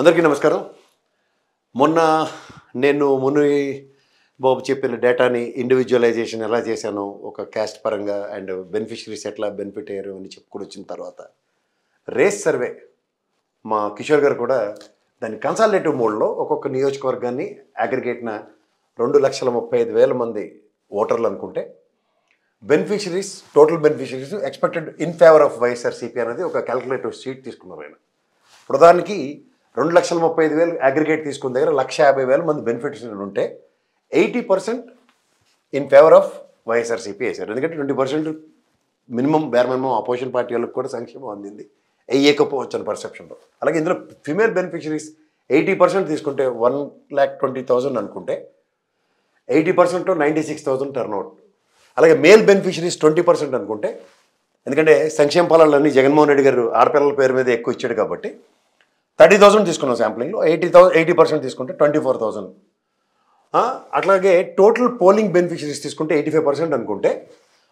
అందరికీ నమస్కారం. మొన్న నేను బాబు చెప్పిన డేటాని ఇండివిజువలైజేషన్ ఎలా చేశానో ఒక క్యాస్ట్ పరంగా అండ్ బెనిఫిషరీస్ ఎట్లా బెనిఫిట్ అయ్యారు అని చెప్పుకొని వచ్చిన తర్వాత రేస్ సర్వే మా కిషోర్ గారు కూడా దాన్ని కన్సాలిడేటివ్ మోడ్లో ఒక్కొక్క నియోజకవర్గాన్ని అగ్రిగేట్న 2,35,000 మంది ఓటర్లు అనుకుంటే beneficiaries total beneficiaries expected in favour of YSRCP అనేది ఒక క్యాలిక్యులేటివ్ షీట్ తీసుకున్నారు ఆయన. ప్రధానికి 2,35,000 అగ్రిగేట్ తీసుకున్న దగ్గర 1,50,000 మంది బెనిఫిషరీలు ఉంటే 80% ఇన్ ఫేవర్ ఆఫ్ వైఎస్ఆర్సీపీ వేశారు. ఎందుకంటే 20% minimum bear minimum opposition party వాళ్ళకి కూడా సంక్షేమం అందింది, వేయకపోవచ్చు అని పర్సెప్షన్లో. అలాగే ఇందులో ఫిమేల్ బెనిఫిషరీస్ 80% తీసుకుంటే 1,20,000 అనుకుంటే 80%లో 96,000 టర్న్అవుట్. అలాగే మేల్ బెనిఫిషరీస్ 20% అనుకుంటే, ఎందుకంటే సంక్షేమ ఫలాలన్నీ జగన్మోహన్ రెడ్డి గారు ఆడపిల్లల పేరు మీద ఎక్కువ ఇచ్చాడు కాబట్టి 30,000 తీసుకున్నాం శాంప్లింగ్లో. 80% తీసుకుంటే 24,000. అట్లాగే టోటల్ పోలింగ్ బెనిఫిషరీస్ తీసుకుంటే 85% అనుకుంటే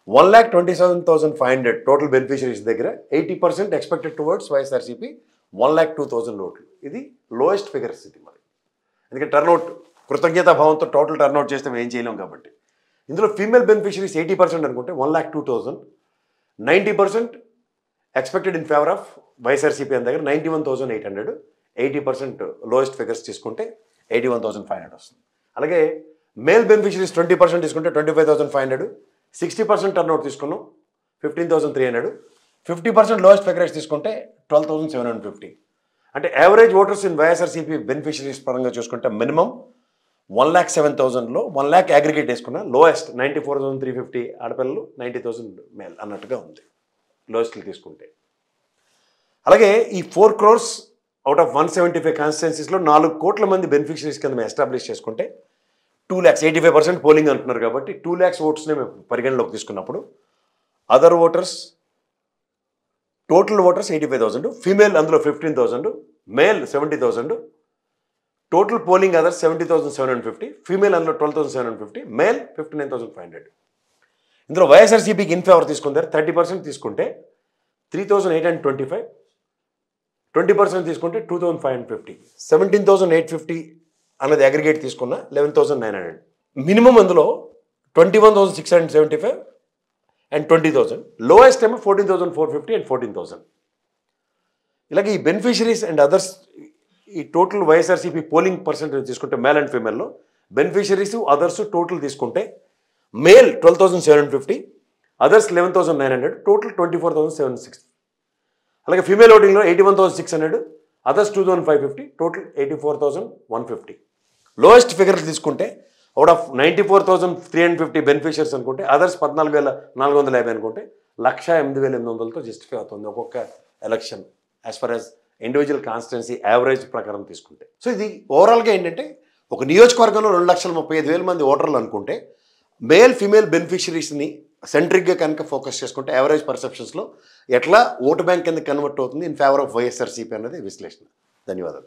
1,27,500 టోటల్ బెనిఫిషరీస్ దగ్గర 80% ఎక్స్పెక్టెడ్ టువర్డ్స్ వైఎస్ఆర్సీపీ 1,02,000 ఓట్లు. ఇది లోయెస్ట్ ఫిగర్స్ ఇది మరి. ఎందుకంటే టర్న్అవుట్ కృతజ్ఞతాభావంతో టోటల్ టర్న్అవుట్ చేస్తే మేము ఏం చేయలేం కాబట్టి. ఇందులో ఫీమేల్ బెనిఫిషరీస్ 80% అనుకుంటే 1,02,000. 90% expected in favour of YSRCP అని దగ్గర 91,800. 80% లోయెస్ట్ ఫిగర్స్ తీసుకుంటే 81,500 వస్తుంది. అలాగే మేల్ బెనిఫిషరీస్ 20% తీసుకుంటే 25,500. 60% టర్న్అవుట్ తీసుకున్నాం 15,300. 50% లోయెస్ట్ ఫిగర్స్ తీసుకుంటే 12,750. అంటే average voters in YSRCP beneficiaries పరంగా చూసుకుంటే మినిమం 1,07,000లో 1,00,000 అగ్రిగేట్ వేసుకున్న లోయెస్ట్ 94,350 ఆడపిల్లలు, 90,000 మేల్ అన్నట్టుగా ఉంది లోయెస్ట్లు తీసుకుంటే. అలాగే ఈ 4 crores అవుట్ ఆఫ్ 175 కాన్స్టిట్యున్సీస్లో 4 కోట్ల మంది బెనిఫిషరీస్ కింద మేము ఎస్టాబ్లిష్ చేసుకుంటే 2 lakhs 85% పోలింగ్ అంటున్నారు కాబట్టి 2 lakhs ఓట్స్ని మేము పరిగణలోకి తీసుకున్నప్పుడు other voters total voters 85,000, female అందులో 15,000, male 70,000, total polling others 70,750, female అందులో 12,750, మేల్ 59,500. ఇందులో వైఎస్ఆర్సీపీకి ఇన్ ఫేవర్ తీసుకుంటారు 30% తీసుకుంటే 3,825, 20% తీసుకుంటే 2,550, 17,850 అన్నది అగ్రిగేట్ తీసుకున్న 11,900. మినిమం అందులో 21,675 అండ్ 20,000. లోయెస్ట్ ఏమో 14,450 అండ్ 14,000. ఇలాగే ఈ బెనిఫిషరీస్ అండ్ అదర్స్ ఈ టోటల్ వైఎస్ఆర్సీపీ పోలింగ్ పర్సెంటేజ్ తీసుకుంటే మేల్ అండ్ ఫీమేల్లో బెనిఫిషరీస్ అదర్స్ టోటల్ తీసుకుంటే మేల్ 12,750, అదర్స్ 11,900, టోటల్ 24,760. అలాగే ఫీమేల్ ఓటింగ్లో 81,600, అదర్స్ 2,550, టోటల్ 84,150. లోయెస్ట్ ఫిగర్ తీసుకుంటే అవుట్ ఆఫ్ 94,350 బెనిఫిషియర్స్ అనుకుంటే అదర్స్ 14,450 అనుకుంటే 1,08,800తో జస్టిఫై అవుతుంది ఒక్కొక్క election as far as individual constituency average ప్రకారం తీసుకుంటే. సో ఇది ఓవరాల్గా ఏంటంటే ఒక నియోజకవర్గంలో 2,35,000 మంది ఓటర్లు అనుకుంటే మేల్ ఫీమేల్ బెనిఫిషరీస్ని సెంట్రిక్గా కనుక ఫోకస్ చేసుకుంటే యావరేజ్ పర్సెప్షన్స్లో ఎట్లా ఓటు బ్యాంక్ కింద కన్వర్ట్ అవుతుంది ఇన్ ఫేవర్ ఆఫ్ వైఎస్ఆర్సీపీ అన్నది విశ్లేషణ. ధన్యవాదాలు.